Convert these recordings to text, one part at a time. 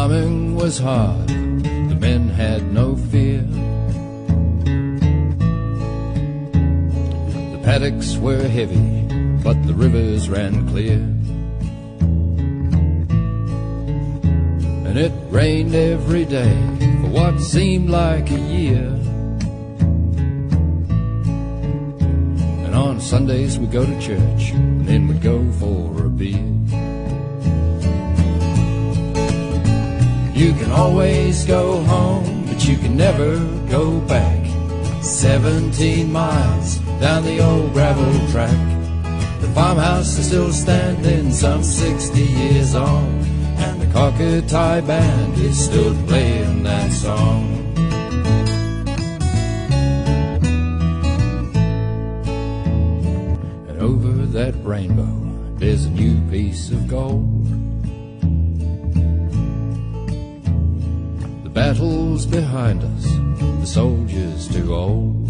farming was hard, the men had no fear. The paddocks were heavy, but the rivers ran clear. And it rained every day for what seemed like a year. And on Sundays we'd go to church, and then we'd go for a beer. You can always go home, but you can never go back. 17 miles down the old gravel track. The farmhouse is still standing some 60 years on, and the Kaukapakapa band is still playing that song. And over that rainbow there's a new piece of gold. The battle's behind us, the soldiers too old.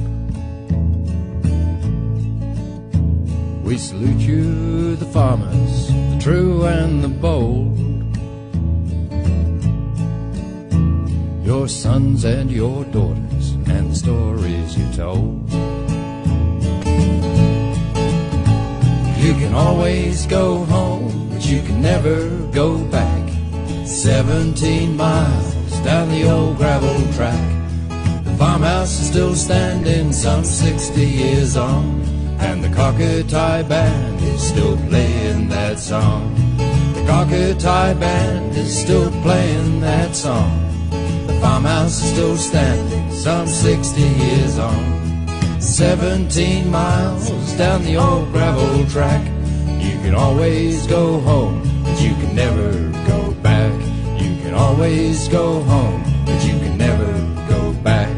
We salute you, the farmers, the true and the bold. Your sons and your daughters, and the stories you told. You can always go home, but you can never go back. 17 miles down the old gravel track. The farmhouse is still standing some 60 years on, and the Kaukapakapa band is still playing that song. The Kaukapakapa band is still playing that song. The farmhouse is still standing some 60 years on. 17 miles down the old gravel track. You can always go home, but you can never go back. You can always go home, but you can never go back.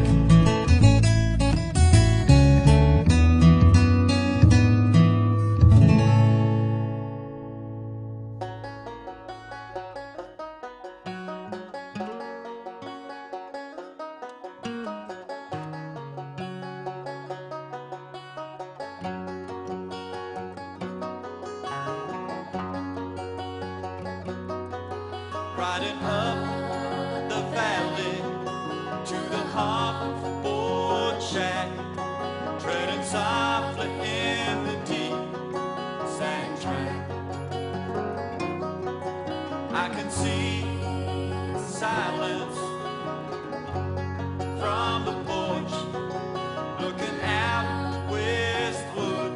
Riding up the valley to the hardboard shack, treading softly in the deep sand track. I can see silence from the porch, looking out westward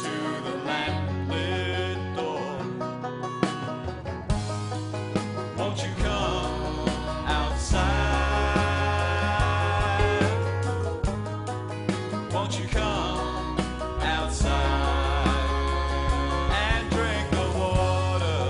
to the lamplit door. Won't you come outside? Won't you come outside and drink the water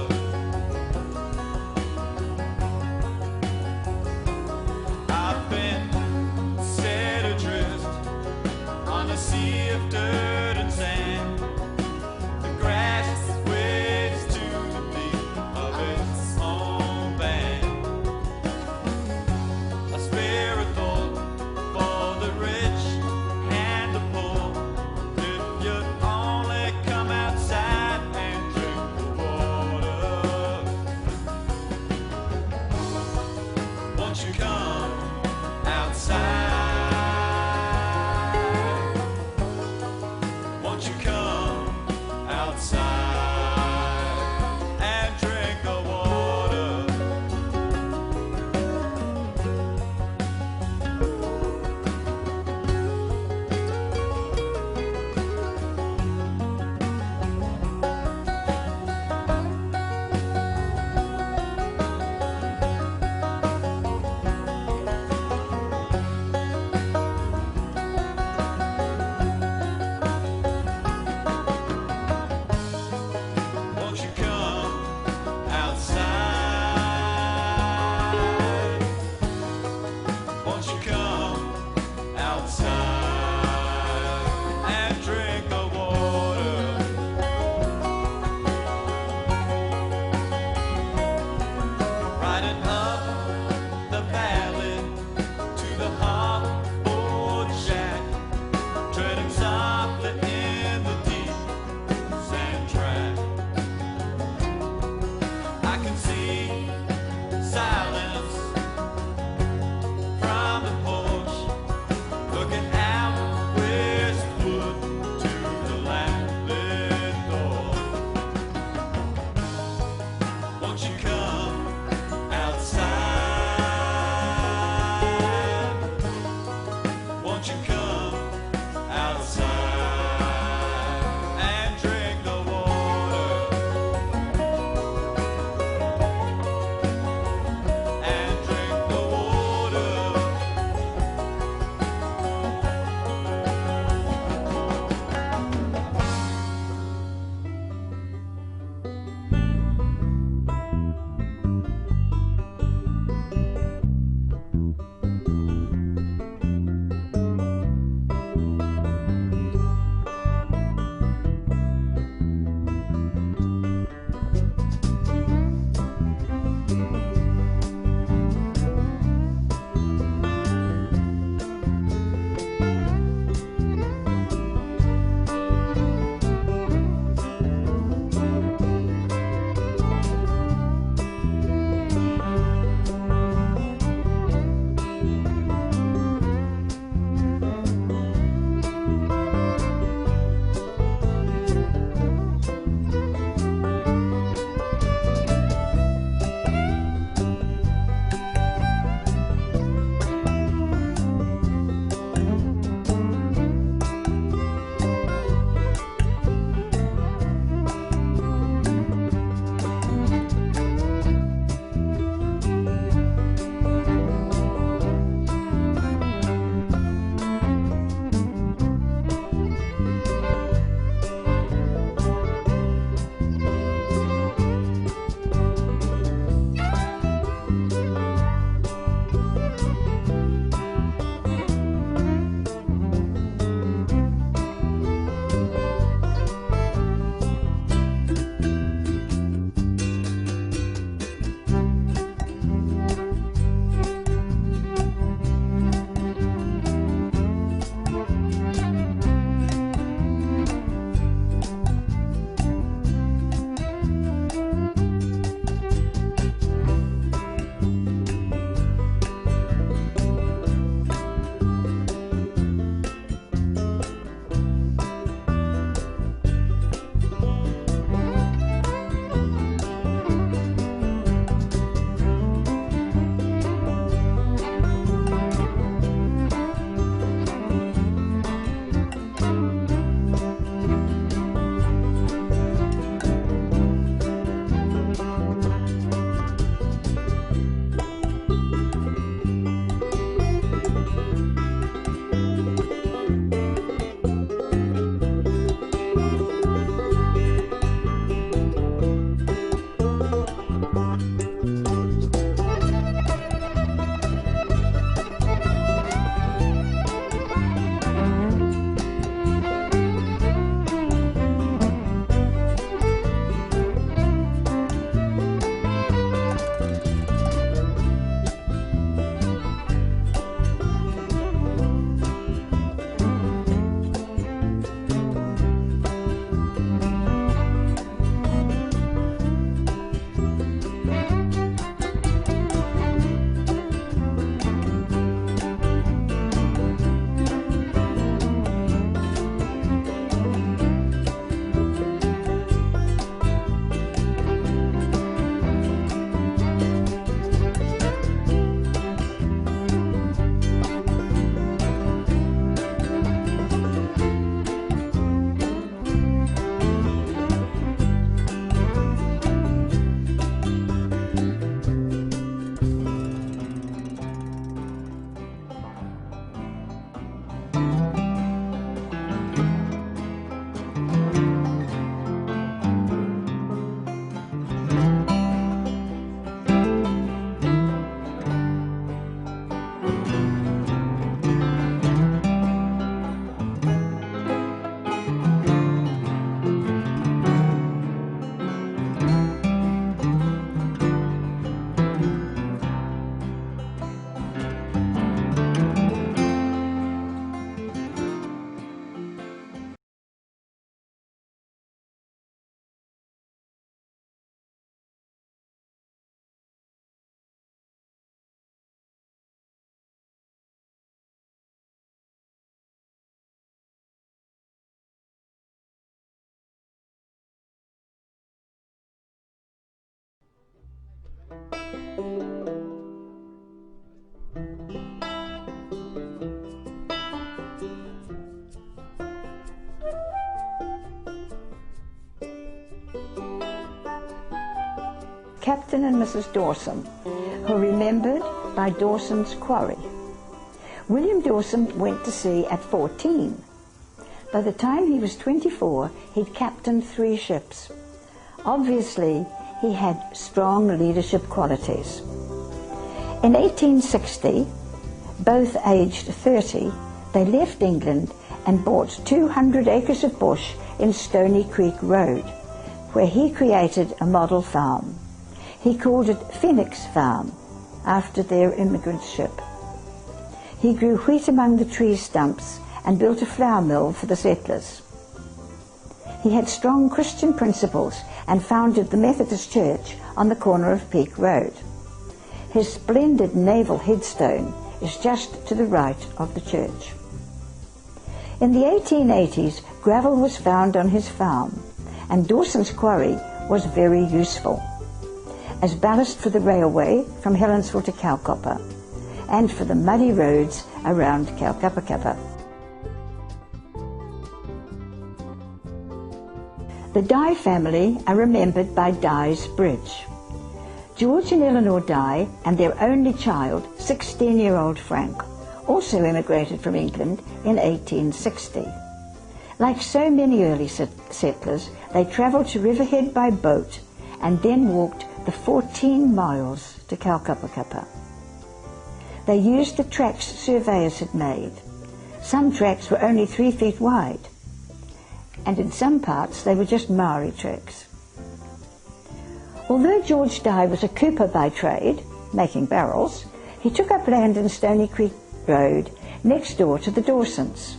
Captain and Mrs. Dawson, who are remembered by Dawson's Quarry. William Dawson went to sea at 14. By the time he was 24, he'd captained 3 ships. Obviously, he had strong leadership qualities. In 1860, both aged 30, they left England and bought 200 acres of bush in Stony Creek Road, where he created a model farm. He called it Phoenix Farm, after their immigrant ship. He grew wheat among the tree stumps and built a flour mill for the settlers. He had strong Christian principles and founded the Methodist Church on the corner of Peak Road. His splendid naval headstone is just to the right of the church. In the 1880s, gravel was found on his farm, and Dawson's Quarry was very useful as ballast for the railway from Helensville to Kaukapakapa and for the muddy roads around Kaukapakapa. The Dye family are remembered by Dye's Bridge. George and Eleanor Dye and their only child, 16-year-old Frank, also emigrated from England in 1860. Like so many early settlers, they travelled to Riverhead by boat and then walked the 14 miles to Kaukapakapa. They used the tracks surveyors had made. Some tracks were only 3 feet wide, and in some parts they were just Maori tracks. Although George Dye was a cooper by trade, making barrels, he took up land in Stony Creek Road next door to the Dawsons.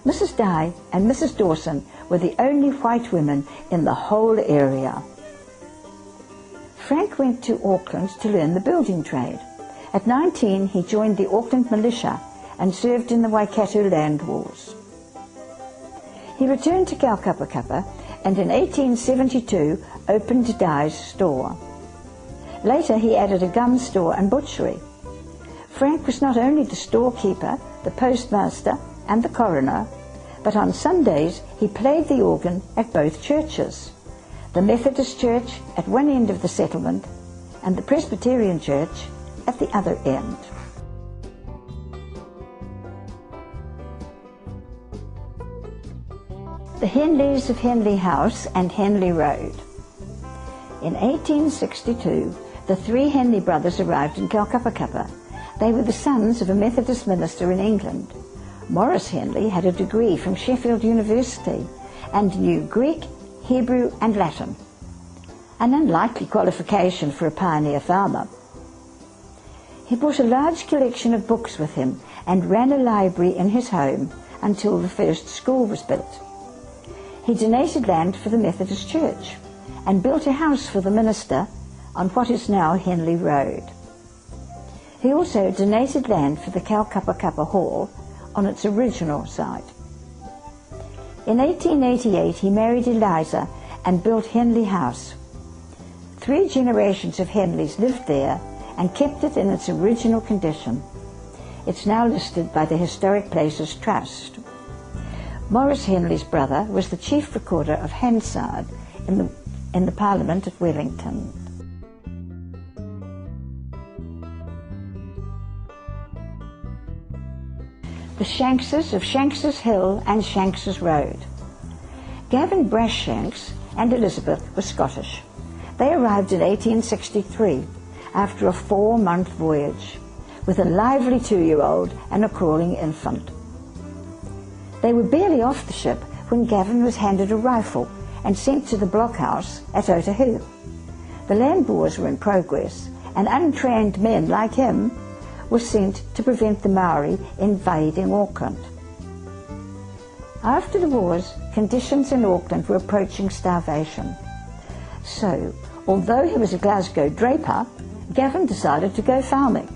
Mrs. Dye and Mrs. Dawson were the only white women in the whole area. Frank went to Auckland to learn the building trade. At 19, he joined the Auckland militia and served in the Waikato land wars. He returned to Kaukapakapa and in 1872 opened Dye's store. Later he added a gum store and butchery. Frank was not only the storekeeper, the postmaster and the coroner, but on Sundays he played the organ at both churches, the Methodist Church at one end of the settlement and the Presbyterian Church at the other end. The Henleys of Henley House and Henley Road. In 1862, the 3 Henley brothers arrived in Kaukapakapa. They were the sons of a Methodist minister in England. Morris Henley had a degree from Sheffield University and knew Greek, Hebrew and Latin, an unlikely qualification for a pioneer farmer. He brought a large collection of books with him and ran a library in his home until the first school was built. He donated land for the Methodist Church and built a house for the minister on what is now Henley Road. He also donated land for the Kaukapakapa Hall on its original site. In 1888 he married Eliza and built Henley House. 3 generations of Henleys lived there and kept it in its original condition. It's now listed by the Historic Places Trust. Morris Henley's brother was the chief recorder of Hansard in the Parliament at Wellington. The Shankses of Shanks's Hill and Shanks's Road. Gavin Brashanks and Elizabeth were Scottish. They arrived in 1863 after a 4-month voyage with a lively 2-year-old and a crawling infant. They were barely off the ship when Gavin was handed a rifle and sent to the blockhouse at Otahu. The land wars were in progress and untrained men like him were sent to prevent the Maori invading Auckland. After the wars, conditions in Auckland were approaching starvation. So, although he was a Glasgow draper, Gavin decided to go farming.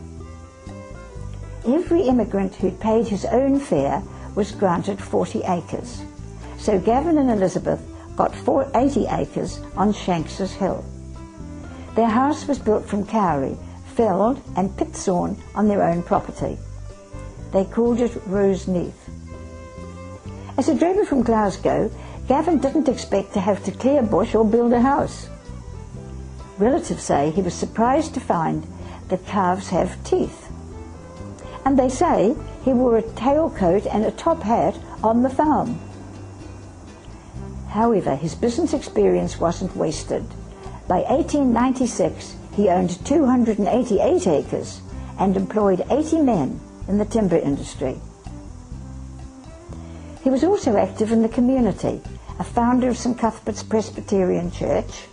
Every immigrant who'd paid his own fare was granted 40 acres. So Gavin and Elizabeth got 80 acres on Shanks's Hill. Their house was built from kauri, felled and pit sawn on their own property. They called it Roseneath. As a draper from Glasgow, Gavin didn't expect to have to clear bush or build a house. Relatives say he was surprised to find that calves have teeth. And they say he wore a tailcoat and a top hat on the farm. However, his business experience wasn't wasted. By 1896, he owned 288 acres and employed 80 men in the timber industry. He was also active in the community, a founder of St. Cuthbert's Presbyterian Church,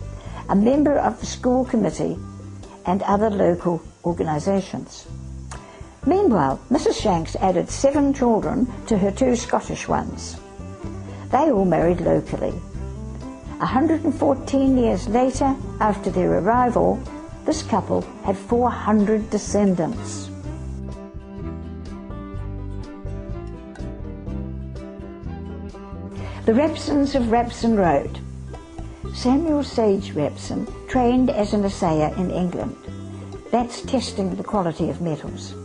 a member of the school committee, and other local organisations. Meanwhile, Mrs. Shanks added 7 children to her 2 Scottish ones. They all married locally. 114 years later, after their arrival, this couple had 400 descendants. The Rapsons of Rapson Road. Samuel Sage Rapson trained as an assayer in England. That's testing the quality of metals.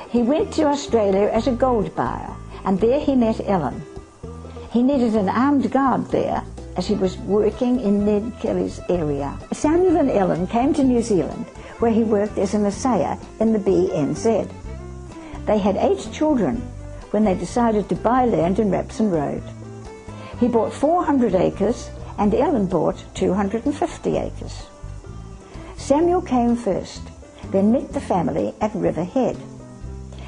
He went to Australia as a gold buyer, and there he met Ellen. He needed an armed guard there, as he was working in Ned Kelly's area. Samuel and Ellen came to New Zealand, where he worked as an assayer in the BNZ. They had 8 children when they decided to buy land in Rapson Road. He bought 400 acres and Ellen bought 250 acres. Samuel came first, then met the family at Riverhead.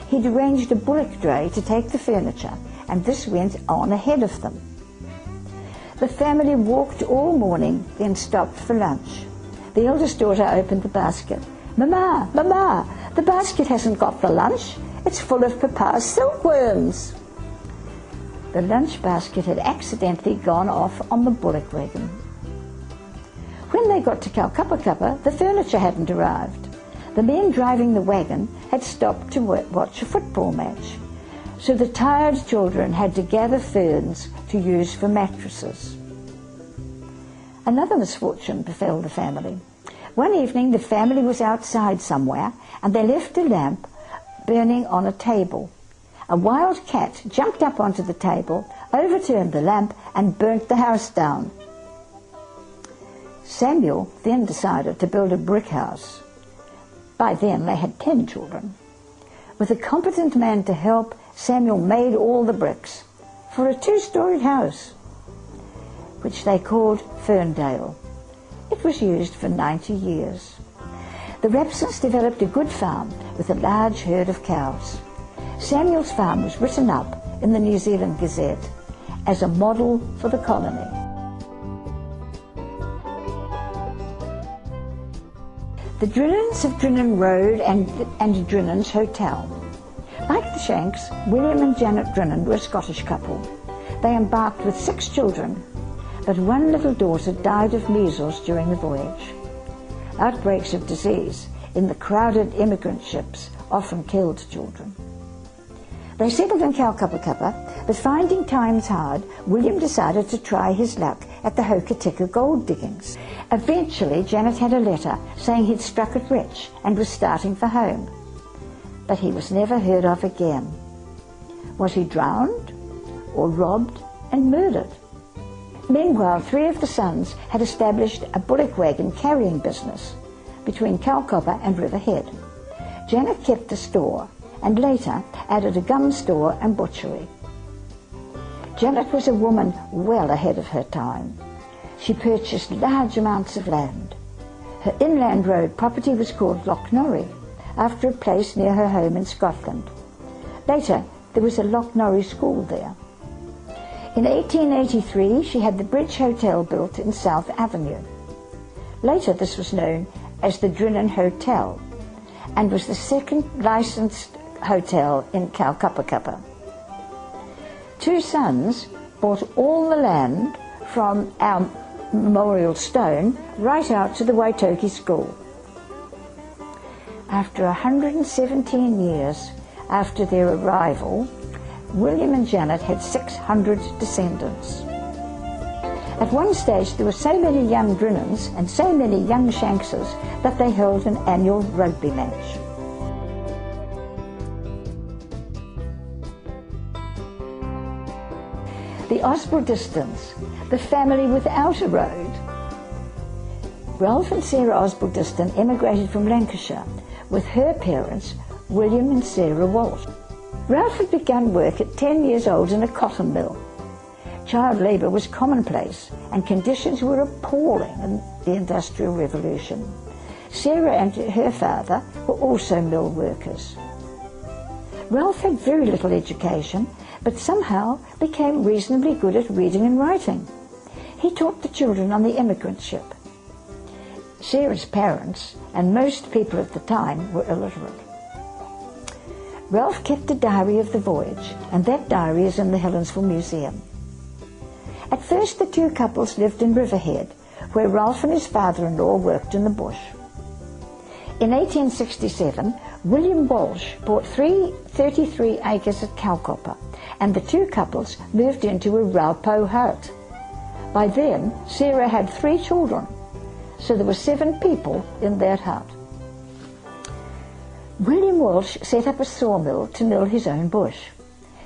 He'd arranged a bullock dray to take the furniture, and this went on ahead of them. The family walked all morning, then stopped for lunch. The eldest daughter opened the basket. "Mama, Mama, the basket hasn't got the lunch. It's full of Papa's silkworms." The lunch basket had accidentally gone off on the bullock wagon. When they got to Kaukapakapa, the furniture hadn't arrived. The men driving the wagon had stopped to watch a football match, so the tired children had to gather ferns to use for mattresses. Another misfortune befell the family. One evening the family was outside somewhere and they left a lamp burning on a table. A wild cat jumped up onto the table, overturned the lamp and burnt the house down. Samuel then decided to build a brick house. By then they had 10 children. With a competent man to help, Samuel made all the bricks for a 2-storied house, which they called Ferndale. It was used for 90 years. The Rapsons developed a good farm with a large herd of cows. Samuel's farm was written up in the New Zealand Gazette as a model for the colony. The Drinnans of Drinnan Road and Drinnan's Hotel. Like the Shanks, William and Janet Drinnan were a Scottish couple. They embarked with 6 children, but one little daughter died of measles during the voyage. Outbreaks of disease in the crowded immigrant ships often killed children. They settled in Kaukapakapa, but finding times hard, William decided to try his luck at the Hokitika gold diggings. Eventually, Janet had a letter saying he'd struck it rich and was starting for home. But he was never heard of again. Was he drowned or robbed and murdered? Meanwhile, 3 of the sons had established a bullock wagon carrying business between Kaukapakapa and Riverhead. Janet kept the store and later added a gum store and butchery. Janet was a woman well ahead of her time. She purchased large amounts of land. Her inland road property was called Lochnorrie, after a place near her home in Scotland. Later, there was a Lochnorrie school there. In 1883, she had the Bridge Hotel built in South Avenue. Later, this was known as the Drinnan Hotel and was the second licensed hotel in Kaukapakapa. 2 sons bought all the land from our memorial stone right out to the Waitoki School. After 117 years after their arrival, William and Janet had 600 descendants. At one stage there were so many young Drinnans and so many young Shankses that they held an annual rugby match. The Osbaldistons, the family without a road. Ralph and Sarah Osbaldiston emigrated from Lancashire with her parents, William and Sarah Walsh. Ralph had begun work at 10 years old in a cotton mill. Child labour was commonplace and conditions were appalling in the Industrial Revolution. Sarah and her father were also mill workers. Ralph had very little education, but somehow became reasonably good at reading and writing. He taught the children on the immigrant ship. Sarah's parents, and most people at the time, were illiterate. Ralph kept a diary of the voyage, and that diary is in the Helensville Museum. At first the two couples lived in Riverhead, where Ralph and his father-in-law worked in the bush. In 1867, William Walsh bought 33 acres at Kaukapakapa, and the two couples moved into a raupo hut. By then, Sarah had 3 children, so there were 7 people in that hut. William Walsh set up a sawmill to mill his own bush.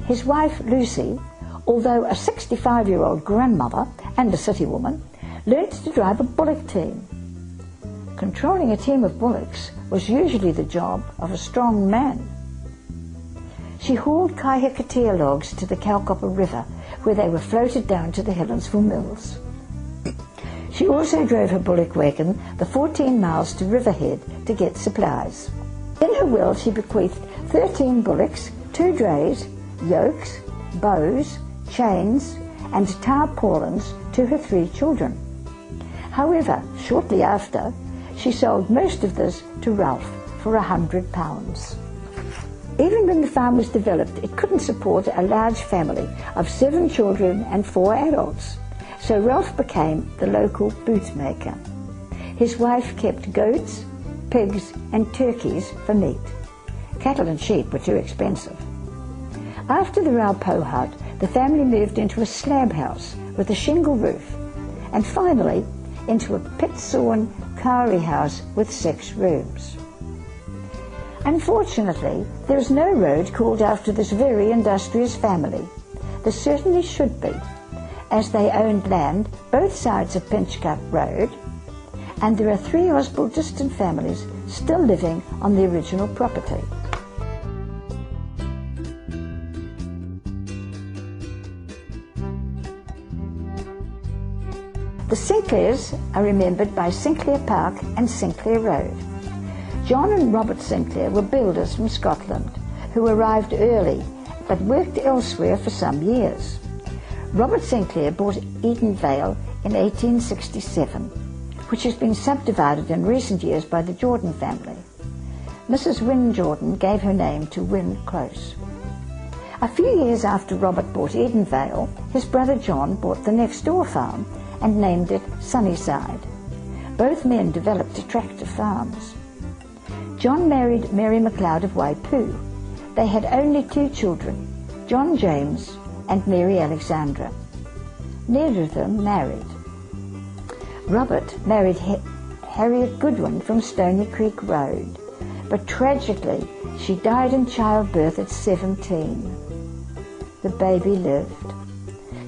His wife, Lucy, although a 65-year-old grandmother and a city woman, learnt to drive a bullock team. Controlling a team of bullocks was usually the job of a strong man. She hauled kaihakatea logs to the Kaukapakapa River, where they were floated down to the Helensville mills. She also drove her bullock wagon the 14 miles to Riverhead to get supplies. In her will, she bequeathed 13 bullocks, 2 drays, yokes, bows, chains, and tarpaulins to her 3 children. However, shortly after, she sold most of this to Ralph for £100. Even when the farm was developed, it couldn't support a large family of 7 children and 4 adults, so Ralph became the local bootmaker. His wife kept goats, pigs and turkeys for meat. Cattle and sheep were too expensive. After the raupo hut, the family moved into a slab house with a shingle roof, and finally into a pit-sawn kauri house with 6 rooms. Unfortunately, there is no road called after this very industrious family. There certainly should be, as they owned land both sides of Pinchcut Road, and there are 3 Osbaldiston families still living on the original property. The Sinclairs are remembered by Sinclair Park and Sinclair Road. John and Robert Sinclair were builders from Scotland who arrived early but worked elsewhere for some years. Robert Sinclair bought Edenvale in 1867, which has been subdivided in recent years by the Jordan family. Mrs. Wynne Jordan gave her name to Wynne Close. A few years after Robert bought Edenvale, his brother John bought the next door farm and named it Sunnyside. Both men developed attractive farms. John married Mary MacLeod of Waipu. They had only 2 children, John James and Mary Alexandra. Neither of them married. Robert married Harriet Goodwin from Stony Creek Road, but tragically she died in childbirth at 17. The baby lived.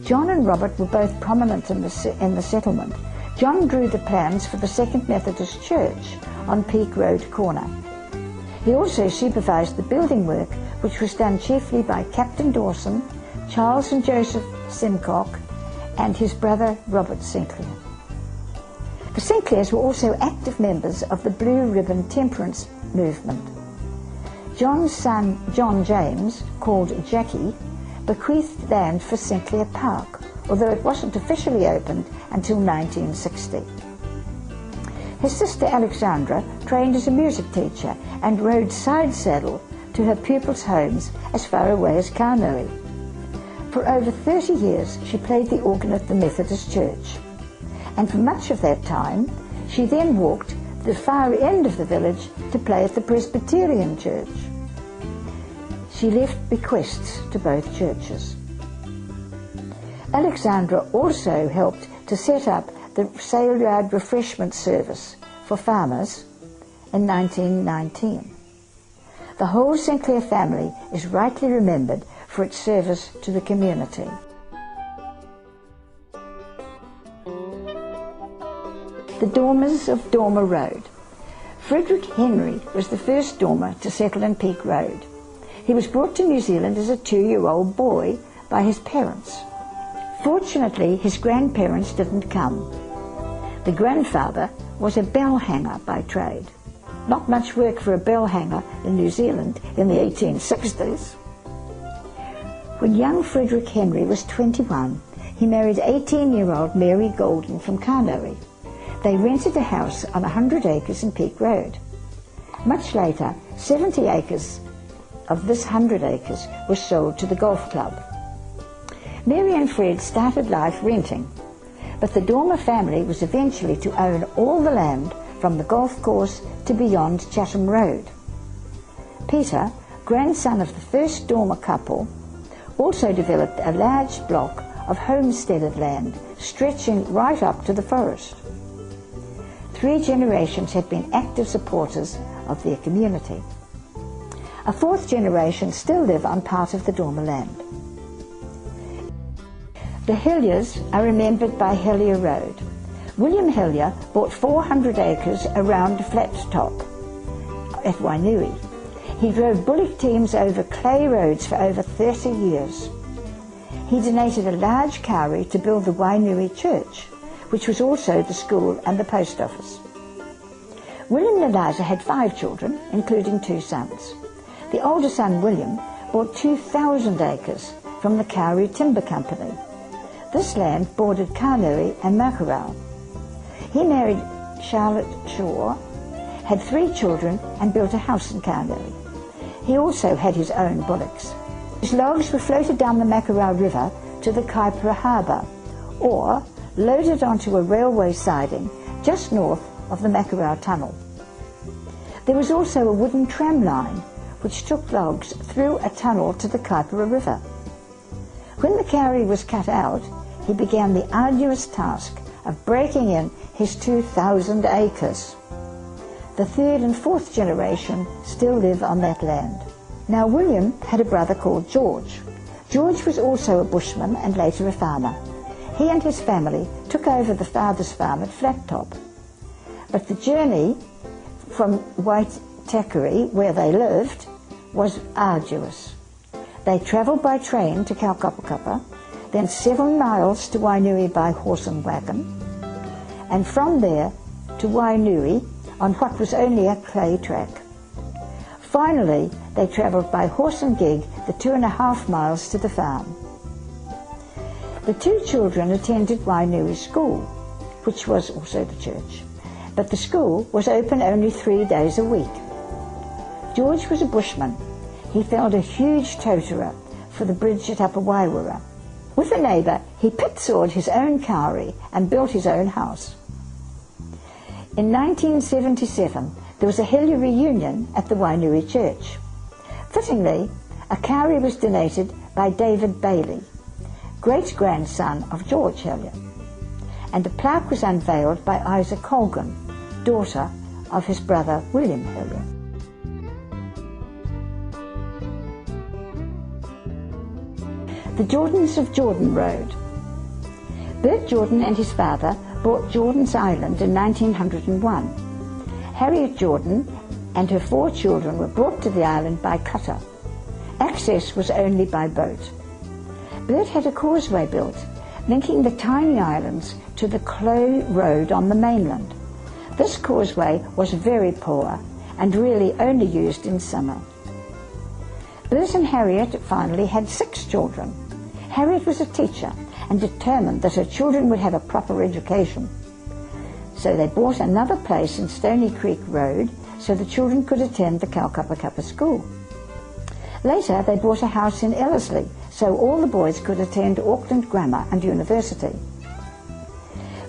John and Robert were both prominent in the settlement. John drew the plans for the Second Methodist Church on Peak Road corner. He also supervised the building work, which was done chiefly by Captain Dawson, Charles and Joseph Simcock, and his brother Robert Sinclair. The Sinclairs were also active members of the Blue Ribbon Temperance movement. John's son, John James, called Jackie, bequeathed land for Sinclair Park, although it wasn't officially opened until 1960. His sister Alexandra trained as a music teacher and rode side saddle to her pupils' homes as far away as Kānui. For over 30 years she played the organ at the Methodist Church, and for much of that time she then walked the far end of the village to play at the Presbyterian Church. She left bequests to both churches. Alexandra also helped to set up the sale yard refreshment service for farmers in 1919. The whole Sinclair family is rightly remembered for its service to the community. The Dormers of Dormer Road. Frederick Henry was the first Dormer to settle in Peak Road. He was brought to New Zealand as a 2-year-old boy by his parents. Fortunately, his grandparents didn't come. The grandfather was a bell hanger by trade. Not much work for a bell hanger in New Zealand in the 1860s. When young Frederick Henry was 21, he married 18-year-old Mary Golden from Kānui. They rented a house on 100 acres in Peak Road. Much later, 70 acres of this 100 acres was sold to the golf club. Mary and Fred started life renting, but the Dormer family was eventually to own all the land from the golf course to beyond Chatham Road. Peter, grandson of the first Dormer couple, also developed a large block of homesteaded land stretching right up to the forest. 3 generations had been active supporters of their community. A 4th generation still live on part of the Dormer land. The Hilliers are remembered by Hillier Road. William Hillier bought 400 acres around Flat Top at Wainui. He drove bullock teams over clay roads for over 30 years. He donated a large kauri to build the Wainui Church, which was also the school and the post office. William and Eliza had 5 children, including 2 sons. The older son, William, bought 2,000 acres from the Kauri Timber Company. This land bordered Kānui and Makarau. He married Charlotte Shaw, had 3 children and built a house in Kānui. He also had his own bullocks. His logs were floated down the Makarau River to the Kaipara Harbour, or loaded onto a railway siding just north of the Makarau Tunnel. There was also a wooden tram line which took logs through a tunnel to the Kaipara River. When the kauri was cut out, he began the arduous task of breaking in his 2,000 acres. The 3rd and 4th generation still live on that land. Now William had a brother called George. George was also a bushman and later a farmer. He and his family took over the father's farm at Flat Top. But the journey from Waitakere, where they lived, was arduous. They travelled by train to Kaukapakapa, then 7 miles to Wainui by horse and wagon, and from there to Wainui on what was only a clay track. Finally, they travelled by horse and gig the 2.5 miles to the farm. The 2 children attended Wainui School, which was also the church, but the school was open only 3 days a week. George was a bushman. He felled a huge totara for the bridge at Upper Waiwara. With a neighbour, he pit-sawed his own kauri and built his own house. In 1977, there was a Hillier reunion at the Wainui Church. Fittingly, a kauri was donated by David Bailey, great-grandson of George Hillier, and a plaque was unveiled by Isa Colgan, daughter of his brother William Hillier. The Jordans of Jordan Road. Bert Jordan and his father bought Jordan's Island in 1901. Harriet Jordan and her 4 children were brought to the island by cutter. Access was only by boat. Bert had a causeway built, linking the tiny islands to the clay road on the mainland. This causeway was very poor and really only used in summer. Bert and Harriet finally had 6 children. Harriet was a teacher and determined that her children would have a proper education. So they bought another place in Stony Creek Road so the children could attend the Kaukapakapa school. Later they bought a house in Ellerslie so all the boys could attend Auckland Grammar and University.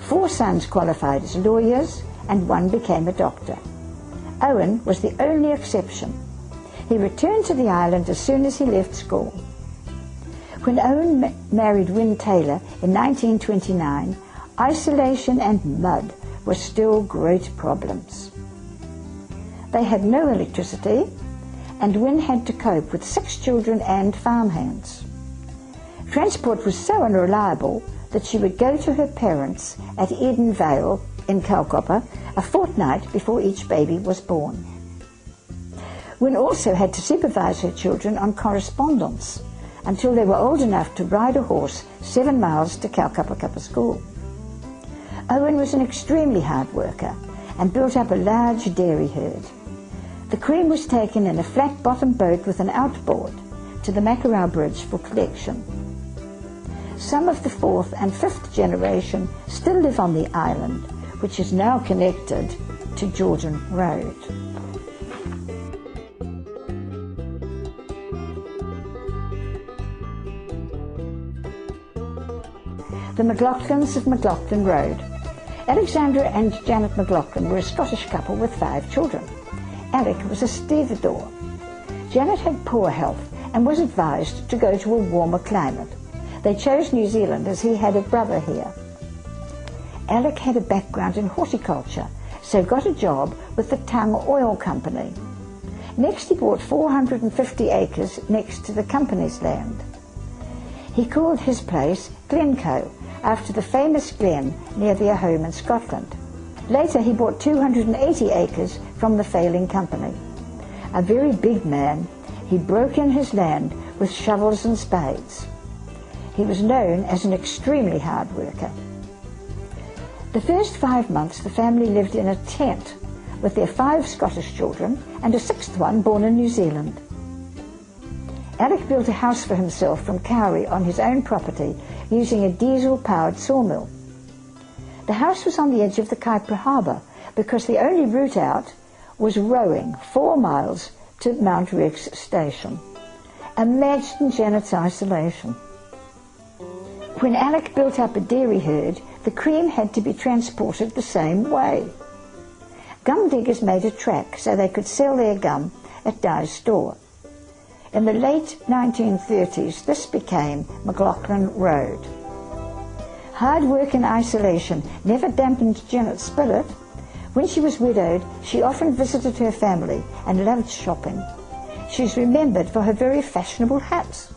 4 sons qualified as lawyers and 1 became a doctor. Owen was the only exception. He returned to the island as soon as he left school. When Owen married Wynne Taylor in 1929, isolation and mud were still great problems. They had no electricity, and Wynne had to cope with 6 children and farmhands. Transport was so unreliable that she would go to her parents at Eden Vale in Kaukapakapa a fortnight before each baby was born. Wynne also had to supervise her children on correspondence until they were old enough to ride a horse 7 miles to Kaukapakapa school. Owen was an extremely hard worker and built up a large dairy herd. The cream was taken in a flat-bottomed boat with an outboard to the Mackerel Bridge for collection. Some of the 4th and 5th generation still live on the island, which is now connected to Jordan Road. The McLaughlins of McLaughlin Road. Alexandra and Janet McLaughlin were a Scottish couple with 5 children. Alec was a stevedore. Janet had poor health and was advised to go to a warmer climate. They chose New Zealand as he had a brother here. Alec had a background in horticulture, so got a job with the Tung Oil Company. Next he bought 450 acres next to the company's land. He called his place Glencoe, after the famous glen near their home in Scotland. Later he bought 280 acres from the failing company. A very big man, he broke in his land with shovels and spades. He was known as an extremely hard worker. The first 5 months the family lived in a tent with their 5 Scottish children and a 6th one born in New Zealand. Alec built a house for himself from kauri on his own property using a diesel-powered sawmill. The house was on the edge of the Kaipara Harbour because the only route out was rowing 4 miles to Mount Rex station. Imagine Janet's isolation. When Alec built up a dairy herd, the cream had to be transported the same way. Gum diggers made a track so they could sell their gum at Dye's store. In the late 1930s, this became McLaughlin Road. Hard work and isolation never dampened Janet's spirit. When she was widowed, she often visited her family and loved shopping. She's remembered for her very fashionable hats.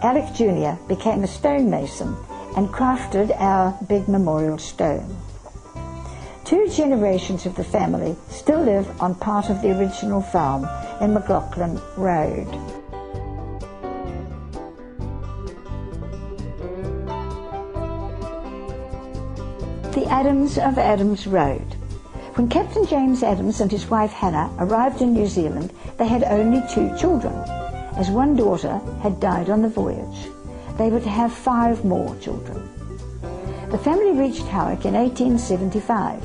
Alec Jr. became a stonemason and crafted our big memorial stone. 2 generations of the family still live on part of the original farm in McLaughlin Road. The Adams of Adams Road. When Captain James Adams and his wife Hannah arrived in New Zealand, they had only 2 children, as one daughter had died on the voyage. They were to have 5 more children. The family reached Howick in 1875.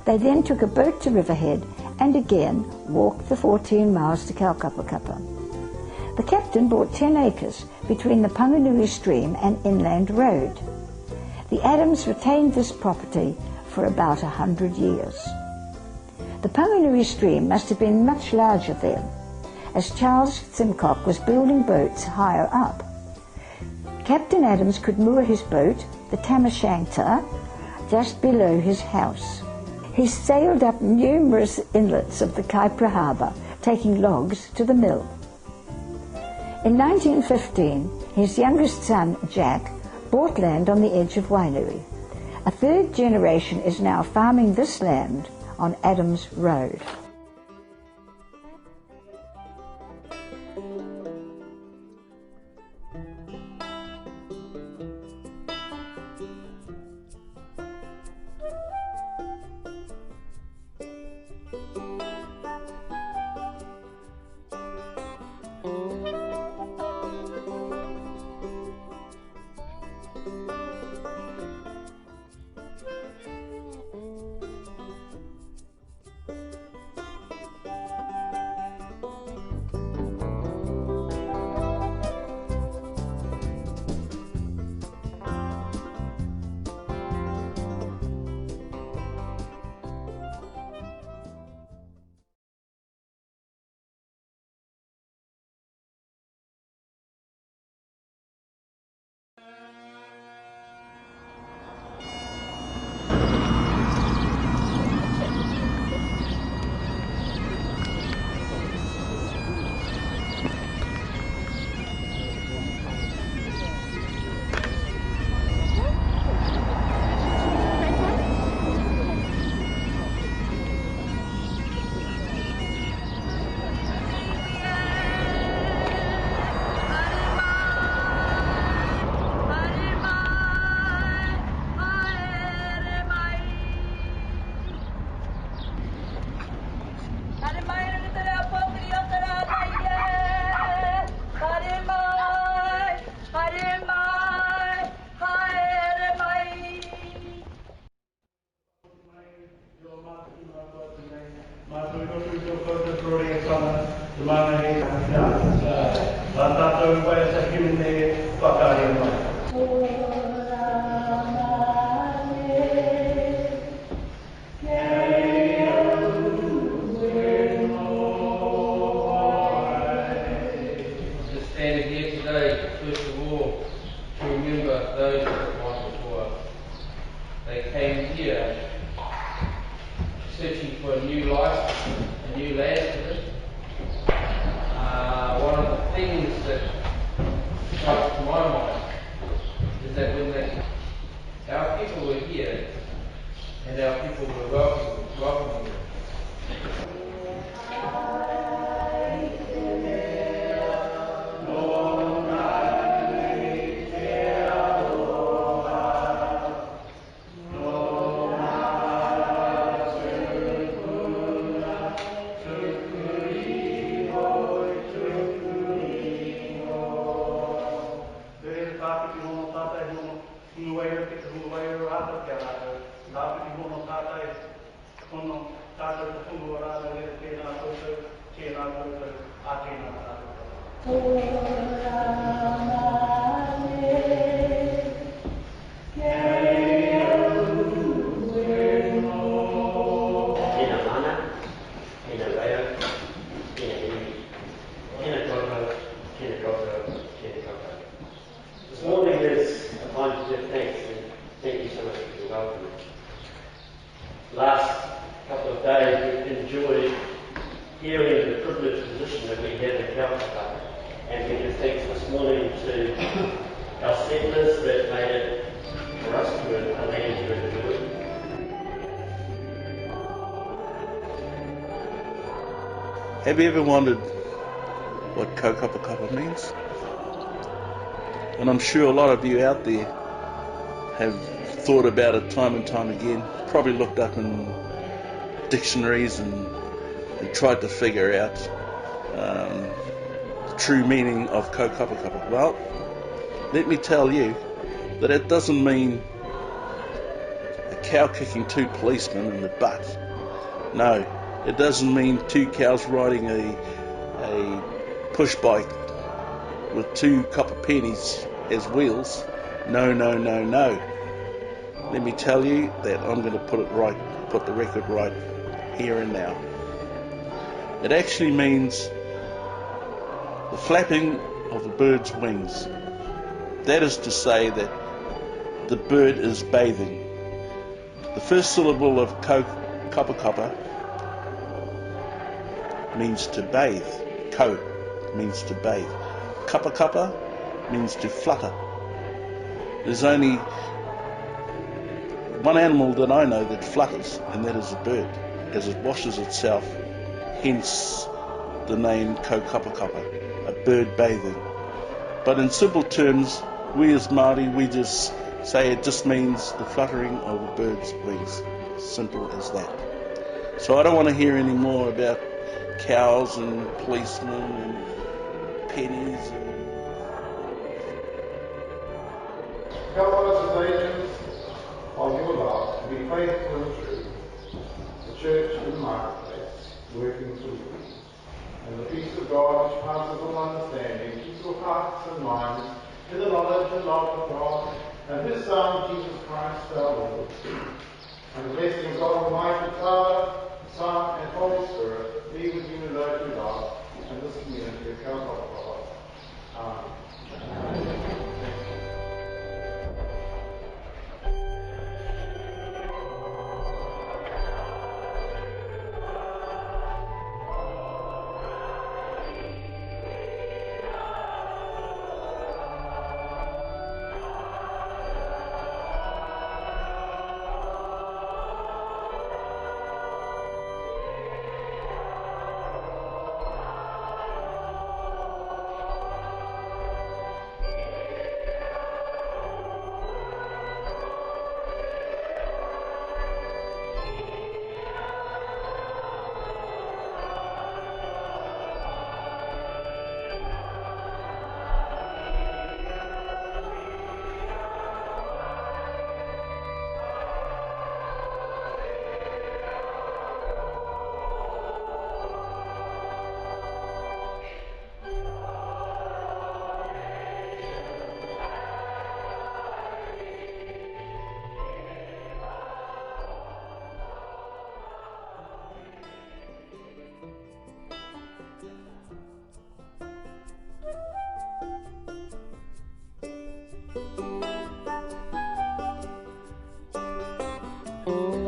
They then took a boat to Riverhead and again walked the 14 miles to Kaukapakapa. The captain bought 10 acres between the Panganui stream and inland road. The Adams retained this property for about 100 years. The Panganui stream must have been much larger then, as Charles Simcock was building boats higher up. Captain Adams could moor his boat, the Tamashanta, just below his house. He sailed up numerous inlets of the Kaipara Harbour, taking logs to the mill. In 1915, his youngest son, Jack, bought land on the edge of Wainui. A 3rd generation is now farming this land on Adams Road. Just standing here today, first of all, to remember those that have gone before us. They came here searching for a new life, a new land to live. One of the things that comes to my mind is that when our people were here and our people were welcoming them. This morning is a time to give thanks, and thank you so much for your welcome. Last couple of days we've enjoyed hearing the privileged position that we have in Kaukapakapa, and we give thanks this morning to our settlers that made it for us to a land to enjoy. Have you ever wondered what Kaukapakapa means? And I'm sure a lot of you out there have thought about it time and time again, probably looked up in dictionaries and tried to figure out the true meaning of Kaukapakapa. Well, let me tell you that it doesn't mean a cow kicking two policemen in the butt. No, it doesn't mean two cows riding a push bike with two copper pennies as wheels. No, no, no, no. Let me tell you that I'm going to put it right, put the record right here and now. It actually means the flapping of a bird's wings. That is to say that the bird is bathing. The first syllable of Kaukapakapa means to bathe. Ko means to bathe. Kapakapa means to flutter. There's only one animal that I know that flutters, and that is a bird, as it washes itself, hence the name Kaukapakapa, a bird bathing. But in simple terms, we as Māori, we just say it just means the fluttering of a bird's wings. Simple as that. So I don't want to hear any more about cows and policemen and pennies and Help us as agents of your love to be faithful and true, the church and the marketplace, working through you. And the peace of God, which passes all understanding, keeps your hearts and minds in the knowledge and love of God and His Son, Jesus Christ our Lord. And the blessing of God Almighty, Father, Son, and Holy Spirit be with you in those you love and this community of Kaukapakapa. Amen. you.